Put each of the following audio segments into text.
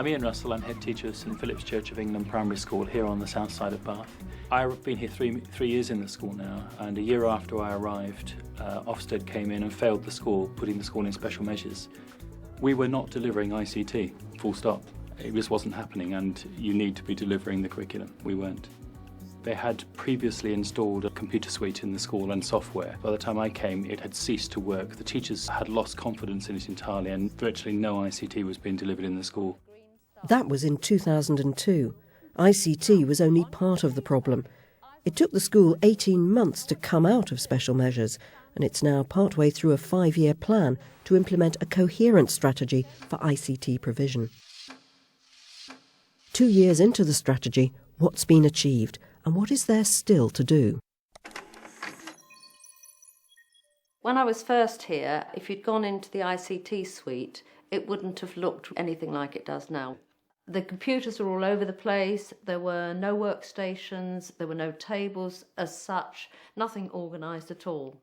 I'm Ian Russell, I'm head teacher of St Philip's Church of England Primary School here on the south side of Bath. I've been here three years in the school now, and a year after I arrived, Ofsted came in and failed the school, putting the school in special measures. We were not delivering ICT, full stop. It just wasn't happening, and you need to be delivering the curriculum. We weren't. They had previously installed a computer suite in the school and software. By the time I came, it had ceased to work. The teachers had lost confidence in it entirely, and virtually no ICT was being delivered in the school. That was in 2002. ICT was only part of the problem. It took the school 18 months to come out of special measures, and it's now partway through a 5-year plan to implement a coherent strategy for ICT provision. 2 years into the strategy, what's been achieved, and what is there still to do? When I was first here, if you'd gone into the ICT suite, it wouldn't have looked anything like it does now. The computers were all over the place, there were no workstations, there were no tables as such, nothing organised at all.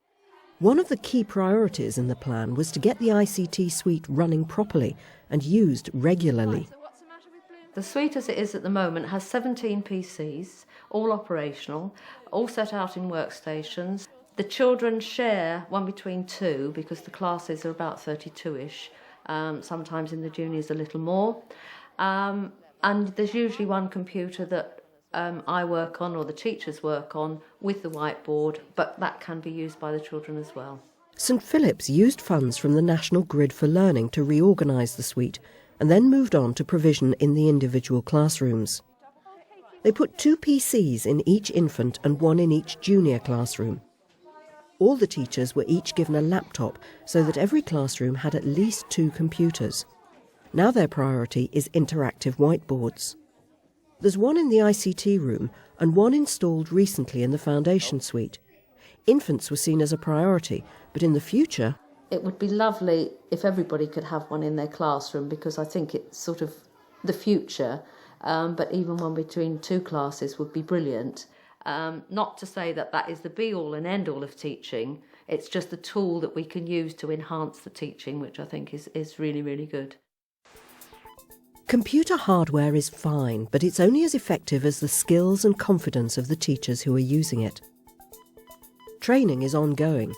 One of the key priorities in the plan was to get the ICT suite running properly and used regularly. The suite as it is at the moment has 17 PCs, all operational, all set out in workstations. The children share one between two because the classes are about 32-ish, sometimes in the juniors a little more. And there's usually one computer that I work on or the teachers work on with the whiteboard, but that can be used by the children as well. St Philip's used funds from the National Grid for Learning to reorganise the suite and then moved on to provision in the individual classrooms. They put 2 PCs in each infant and 1 in each junior classroom. All the teachers were each given a laptop so that every classroom had at least 2 computers. Now their priority is interactive whiteboards. There's 1 in the ICT room and 1 installed recently in the foundation suite. Infants were seen as a priority, but in the future... It would be lovely if everybody could have one in their classroom, because I think it's sort of the future, but even one between 2 classes would be brilliant. Not to say that that is the be-all and end-all of teaching, it's just a tool that we can use to enhance the teaching, which I think is really, really good. Computer hardware is fine, but it's only as effective as the skills and confidence of the teachers who are using it. Training is ongoing.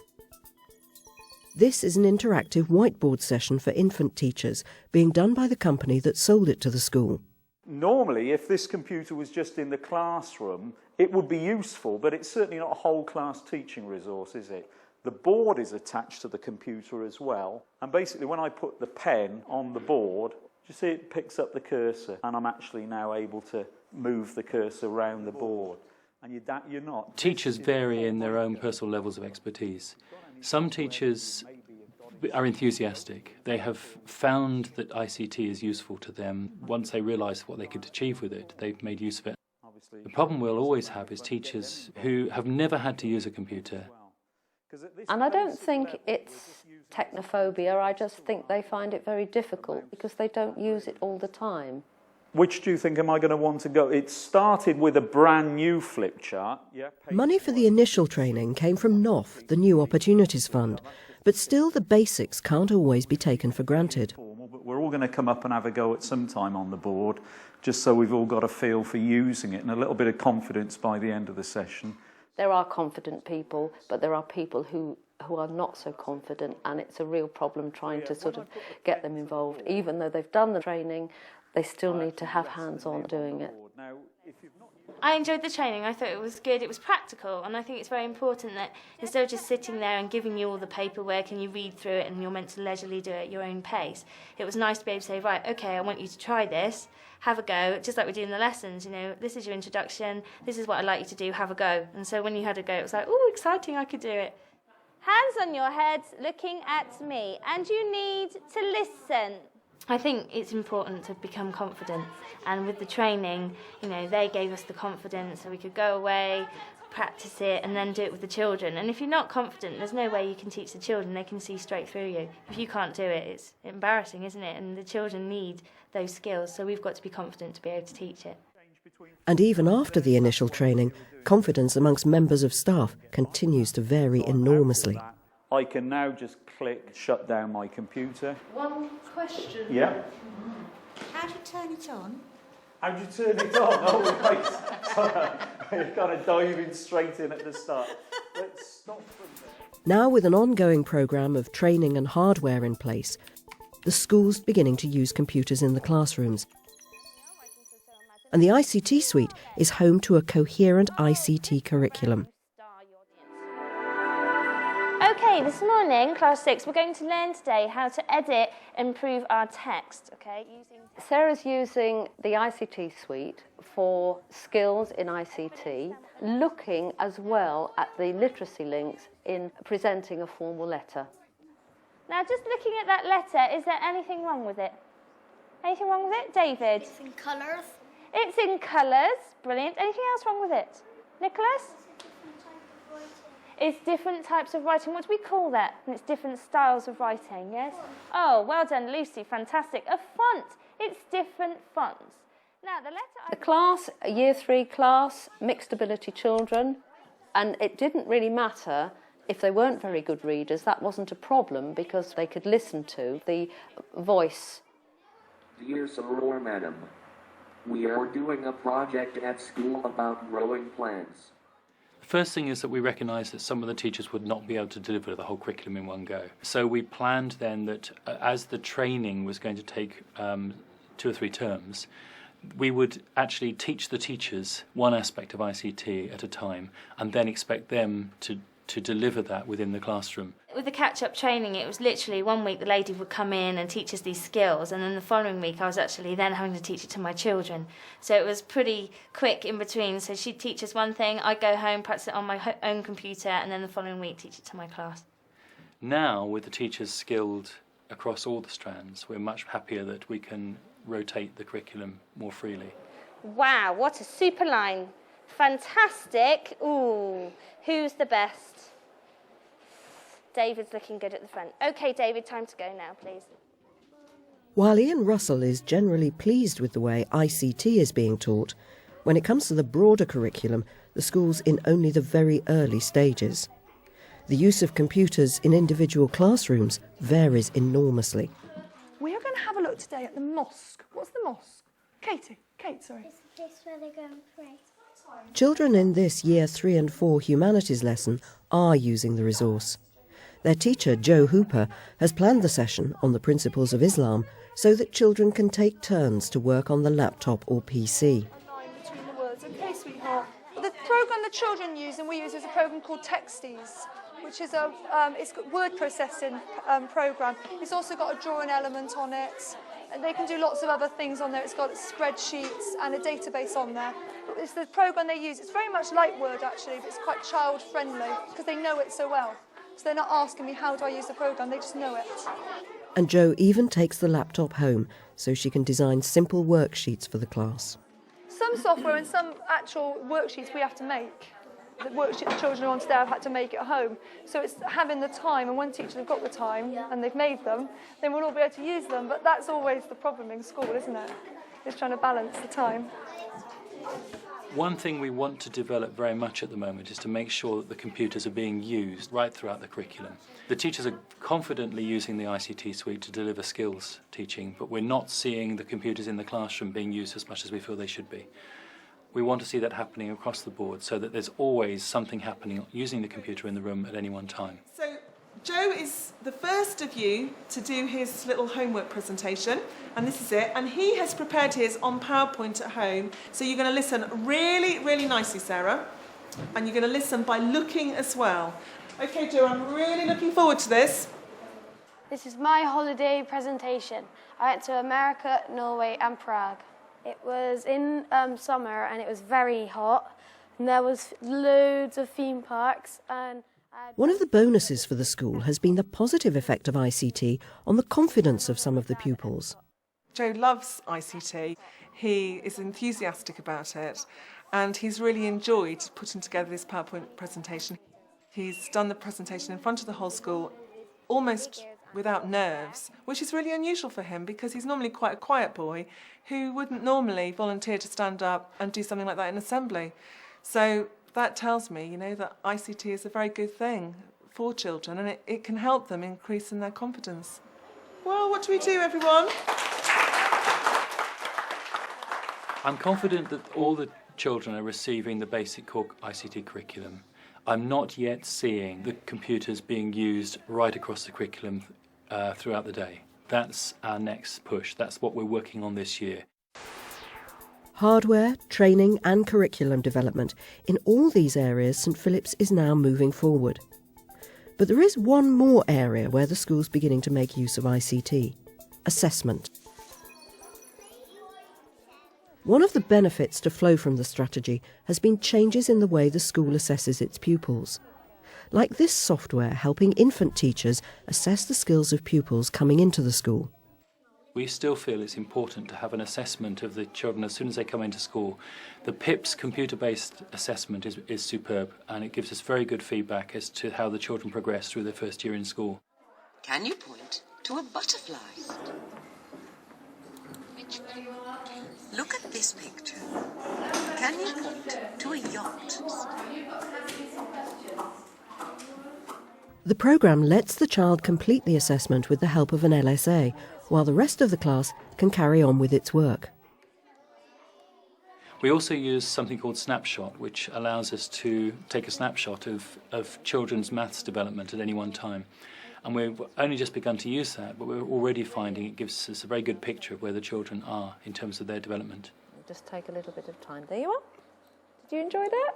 This is an interactive whiteboard session for infant teachers being done by the company that sold it to the school. Normally, if this computer was just in the classroom, it would be useful, but it's certainly not a whole class teaching resource, is it? The board is attached to the computer as well, and basically when I put the pen on the board, you see it picks up the cursor, and I'm actually now able to move the cursor around the board. And you're not. Teachers vary in their own personal levels of expertise. Some teachers are enthusiastic. They have found that ICT is useful to them. Once they realise what they could achieve with it, they've made use of it. The problem we'll always have is teachers who have never had to use a computer. And I don't think it's technophobia, I just think they find it very difficult because they don't use it all the time. Which do you think am I going to want to go? It started with a brand new flip chart. Money for the initial training came from NOF, the New Opportunities Fund, but still the basics can't always be taken for granted. We're all going to come up and have a go at some time on the board, just so we've all got a feel for using it and a little bit of confidence by the end of the session. There are confident people, but there are people who are not so confident, and it's a real problem trying to sort of get them involved. Even though they've done the training, they still need to have hands-on doing it. I enjoyed the training. I thought it was good. It was practical, and I think it's very important that instead of just sitting there and giving you all the paperwork and you read through it and you're meant to leisurely do it at your own pace, it was nice to be able to say, right, okay, I want you to try this, have a go, just like we do in the lessons, you know, this is your introduction, this is what I'd like you to do, have a go. And so when you had a go, it was like, oh, exciting, I could do it. Hands on your heads, looking at me, and you need to listen. I think it's important to become confident, and with the training, you know, they gave us the confidence so we could go away, practice it, and then do it with the children. And if you're not confident, there's no way you can teach the children. They can see straight through you. If you can't do it, it's embarrassing, isn't it? And the children need those skills, so we've got to be confident to be able to teach it. And even after the initial training, confidence amongst members of staff continues to vary enormously. I can now just click shut down my computer. One question. Yeah. How How do you turn it on? How do you turn it on? Oh, right. Sorry, you're kind of diving straight in at the start. Let's stop from there. Now, with an ongoing programme of training and hardware in place, the school's beginning to use computers in the classrooms. And the ICT suite is home to a coherent ICT curriculum. Okay, this morning, Class 6, we're going to learn today how to edit and improve our text, okay? Sarah's using the ICT suite for skills in ICT, looking as well at the literacy links in presenting a formal letter. Now, just looking at that letter, is there anything wrong with it? Anything wrong with it? David? It's in colours. It's in colours. Brilliant. Anything else wrong with it? Nicholas? It's different types of writing. What do we call that? And it's different styles of writing, yes? Oh, well done, Lucy. Fantastic. A font. It's different fonts. Now, the letter... The class, a Year 3 class, mixed ability children, and it didn't really matter if they weren't very good readers. That wasn't a problem because they could listen to the voice. Dear Soror Madam, we are doing a project at school about growing plants. The first thing is that we recognised that some of the teachers would not be able to deliver the whole curriculum in one go. So we planned then that as the training was going to take 2 or 3 terms, we would actually teach the teachers one aspect of ICT at a time and then expect them to deliver that within the classroom. With the catch-up training, it was literally 1 week the lady would come in and teach us these skills, and then the following week I was actually then having to teach it to my children. So it was pretty quick in between. So she'd teach us one thing, I'd go home, practice it on my own computer, and then the following week teach it to my class. Now, with the teachers skilled across all the strands, we're much happier that we can rotate the curriculum more freely. Wow, what a super line. Fantastic. Ooh, who's the best? David's looking good at the front. OK, David, time to go now, please. While Ian Russell is generally pleased with the way ICT is being taught, when it comes to the broader curriculum, the school's in only the very early stages. The use of computers in individual classrooms varies enormously. We are going to have a look today at the mosque. What's the mosque? Kate, sorry. It's the place where they go and pray. Children in this Year 3 and 4 humanities lesson are using the resource. Their teacher, Jo Hooper, has planned the session on the principles of Islam so that children can take turns to work on the laptop or PC. Between the words. OK, sweetheart. The programme the children use and we use is a programme called Texties, which is a word processing programme. It's also got a drawing element on it. And they can do lots of other things on there. It's got spreadsheets and a database on there. It's the programme they use. It's very much like Word, actually, but it's quite child-friendly because they know it so well. So they're not asking me, how do I use the programme? They just know it. And Jo even takes the laptop home so she can design simple worksheets for the class. Some software and some actual worksheets we have to make. The worksheet the children on today have had to make at home. So it's having the time, and when teachers have got the time and they've made them, then we'll all be able to use them. But that's always the problem in school, isn't it? It's trying to balance the time. One thing we want to develop very much at the moment is to make sure that the computers are being used right throughout the curriculum. The teachers are confidently using the ICT suite to deliver skills teaching, but we're not seeing the computers in the classroom being used as much as we feel they should be. We want to see that happening across the board so that there's always something happening using the computer in the room at any one time. So Jo is the first of you to do his little homework presentation, and this is it, and he has prepared his on PowerPoint at home. So you're going to listen really, really nicely, Sarah, and you're going to listen by looking as well. OK, Jo, I'm really looking forward to this. This is my holiday presentation. I went to America, Norway and Prague. It was in summer and it was very hot, and there was loads of theme parks. And one of the bonuses for the school has been the positive effect of ICT on the confidence of some of the pupils. Jo loves ICT. He is enthusiastic about it, and he's really enjoyed putting together this PowerPoint presentation. He's done the presentation in front of the whole school almost without nerves, which is really unusual for him because he's normally quite a quiet boy who wouldn't normally volunteer to stand up and do something like that in assembly. So that tells me, you know, that ICT is a very good thing for children, and it can help them increase in their confidence. Well, what do we do, everyone? I'm confident that all the children are receiving the basic core ICT curriculum. I'm not yet seeing the computers being used right across the curriculum throughout the day. That's our next push. That's what we're working on this year. Hardware, training and curriculum development. In all these areas, St Philip's is now moving forward. But there is one more area where the school's beginning to make use of ICT: assessment. One of the benefits to flow from the strategy has been changes in the way the school assesses its pupils. Like this software helping infant teachers assess the skills of pupils coming into the school. We still feel it's important to have an assessment of the children as soon as they come into school. The PIPS computer-based assessment is superb, and it gives us very good feedback as to how the children progress through their first year in school. Can you point to a butterfly? Look at this picture. Can you point to a yacht? The programme lets the child complete the assessment with the help of an LSA, while the rest of the class can carry on with its work. We also use something called Snapshot, which allows us to take a snapshot of children's maths development at any one time. And we've only just begun to use that, but we're already finding it gives us a very good picture of where the children are in terms of their development. Just take a little bit of time. There you are. Did you enjoy that?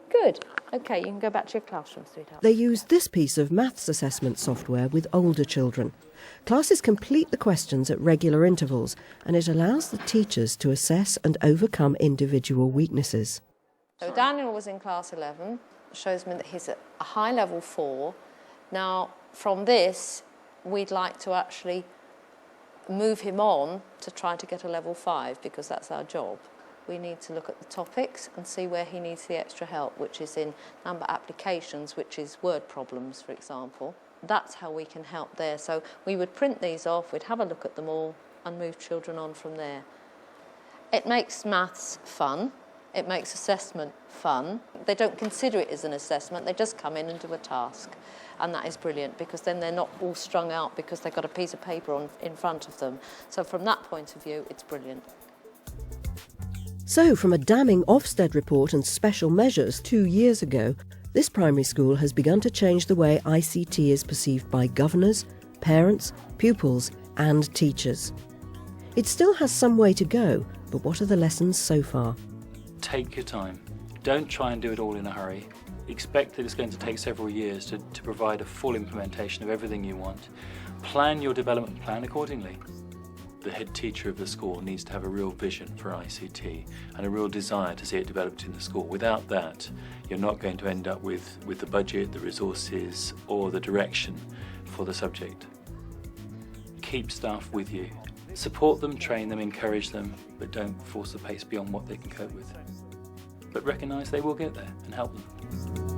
Good. OK, you can go back to your classroom, sweetheart. They use this piece of maths assessment software with older children. Classes complete the questions at regular intervals, and it allows the teachers to assess and overcome individual weaknesses. So Daniel was in class 11, shows me that he's at a high level 4. Now, from this, we'd like to actually move him on to try to get a level 5, because that's our job. We need to look at the topics and see where he needs the extra help, which is in number applications, which is word problems, for example. That's how we can help there. So we would print these off, we'd have a look at them all and move children on from there. It makes maths fun. It makes assessment fun. They don't consider it as an assessment, they just come in and do a task. And that is brilliant, because then they're not all strung out because they've got a piece of paper in front of them. So from that point of view, it's brilliant. So, from a damning Ofsted report and special measures 2 years ago, this primary school has begun to change the way ICT is perceived by governors, parents, pupils and teachers. It still has some way to go, but what are the lessons so far? Take your time. Don't try and do it all in a hurry. Expect that it's going to take several years to provide a full implementation of everything you want. Plan your development plan accordingly. The head teacher of the school needs to have a real vision for ICT and a real desire to see it developed in the school. Without that, you're not going to end up with the budget, the resources or the direction for the subject. Keep staff with you. Support them, train them, encourage them, but don't force the pace beyond what they can cope with. But recognise they will get there and help them.